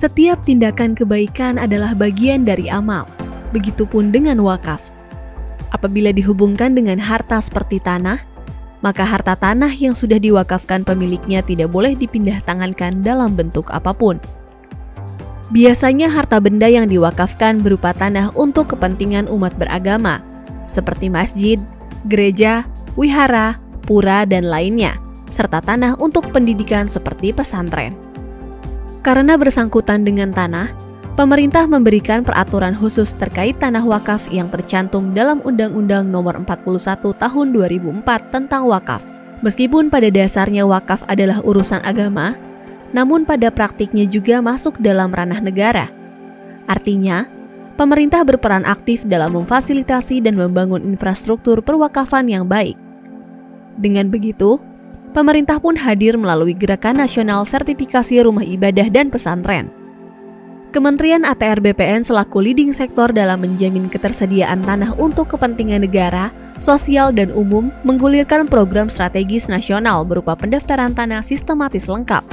Setiap tindakan kebaikan adalah bagian dari amal. Begitupun dengan wakaf. Apabila dihubungkan dengan harta seperti tanah, maka harta tanah yang sudah diwakafkan pemiliknya tidak boleh dipindah tangankan dalam bentuk apapun. Biasanya harta benda yang diwakafkan berupa tanah untuk kepentingan umat beragama, seperti masjid, gereja, wihara, pura, dan lainnya, serta tanah untuk pendidikan seperti pesantren. Karena bersangkutan dengan tanah, pemerintah memberikan peraturan khusus terkait tanah wakaf yang tercantum dalam Undang-Undang Nomor 41 Tahun 2004 tentang wakaf. Meskipun pada dasarnya wakaf adalah urusan agama, namun pada praktiknya juga masuk dalam ranah negara. Artinya, pemerintah berperan aktif dalam memfasilitasi dan membangun infrastruktur perwakafan yang baik. Dengan begitu, pemerintah pun hadir melalui Gerakan Nasional Sertifikasi Rumah Ibadah dan Pesantren. Kementerian ATR BPN selaku leading sektor dalam menjamin ketersediaan tanah untuk kepentingan negara, sosial, dan umum menggulirkan program strategis nasional berupa pendaftaran tanah sistematis lengkap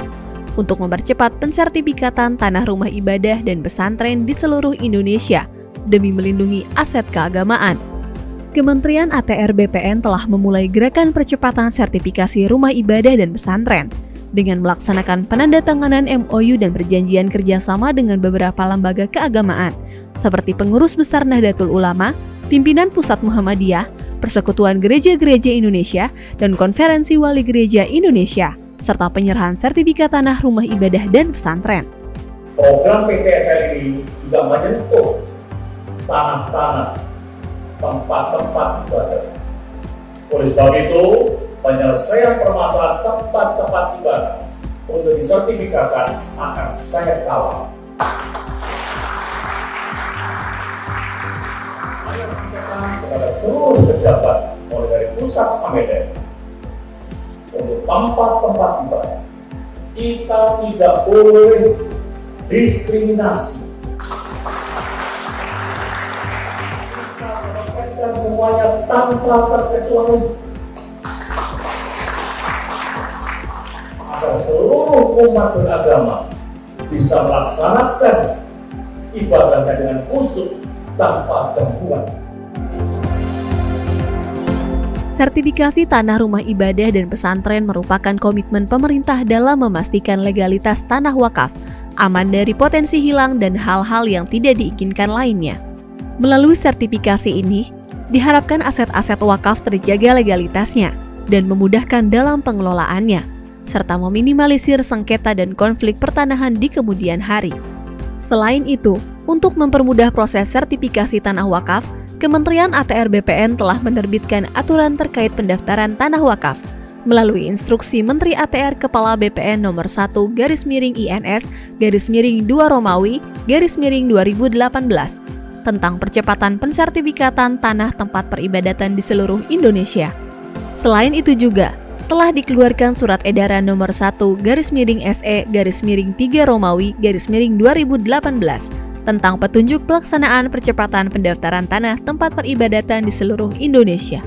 untuk mempercepat pensertifikatan tanah rumah ibadah dan pesantren di seluruh Indonesia demi melindungi aset keagamaan. Kementerian ATR BPN telah memulai gerakan percepatan sertifikasi rumah ibadah dan pesantren dengan melaksanakan penandatanganan MOU dan perjanjian kerjasama dengan beberapa lembaga keagamaan seperti Pengurus Besar Nahdlatul Ulama, Pimpinan Pusat Muhammadiyah, Persekutuan Gereja-Gereja Indonesia, dan Konferensi Wali Gereja Indonesia, serta penyerahan sertifikat tanah rumah ibadah dan pesantren. Program PTSL ini juga menyentuh tanah-tanah tempat-tempat ibadah. Oleh sebab itu, penyelesaian permasalahan tempat-tempat ibadah untuk disertifikatkan akan saya kawal. Saya sampaikan kepada seluruh pejabat, mulai dari pusat sampai daerah, untuk tempat-tempat ibadah, kita tidak boleh diskriminasi. Dan semuanya tanpa terkecuali agar seluruh umat beragama bisa melaksanakan ibadahnya dengan khusyuk tanpa gangguan. Sertifikasi tanah rumah ibadah dan pesantren merupakan komitmen pemerintah dalam memastikan legalitas tanah wakaf, aman dari potensi hilang dan hal-hal yang tidak diinginkan lainnya. Melalui sertifikasi ini, diharapkan aset-aset wakaf terjaga legalitasnya dan memudahkan dalam pengelolaannya, serta meminimalisir sengketa dan konflik pertanahan di kemudian hari. Selain itu, untuk mempermudah proses sertifikasi tanah wakaf, Kementerian ATR BPN telah menerbitkan aturan terkait pendaftaran tanah wakaf melalui instruksi Menteri ATR Kepala BPN nomor 1/INS/2 tentang percepatan pensertifikatan tanah tempat peribadatan di seluruh Indonesia. Selain itu juga, telah dikeluarkan Surat Edaran nomor 1/SE/3 tentang petunjuk pelaksanaan percepatan pendaftaran tanah tempat peribadatan di seluruh Indonesia.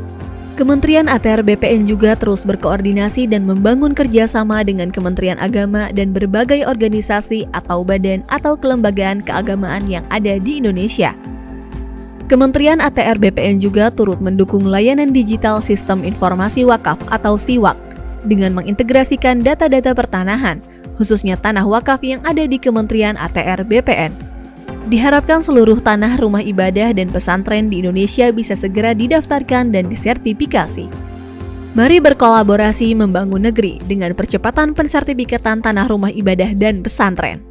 Kementerian ATR BPN juga terus berkoordinasi dan membangun kerjasama dengan Kementerian Agama dan berbagai organisasi atau badan atau kelembagaan keagamaan yang ada di Indonesia. Kementerian ATR BPN juga turut mendukung layanan digital Sistem Informasi Wakaf atau SIWAK dengan mengintegrasikan data-data pertanahan, khususnya tanah wakaf yang ada di Kementerian ATR BPN. Diharapkan seluruh tanah rumah ibadah dan pesantren di Indonesia bisa segera didaftarkan dan disertifikasi. Mari berkolaborasi membangun negeri dengan percepatan pensertifikatan tanah rumah ibadah dan pesantren.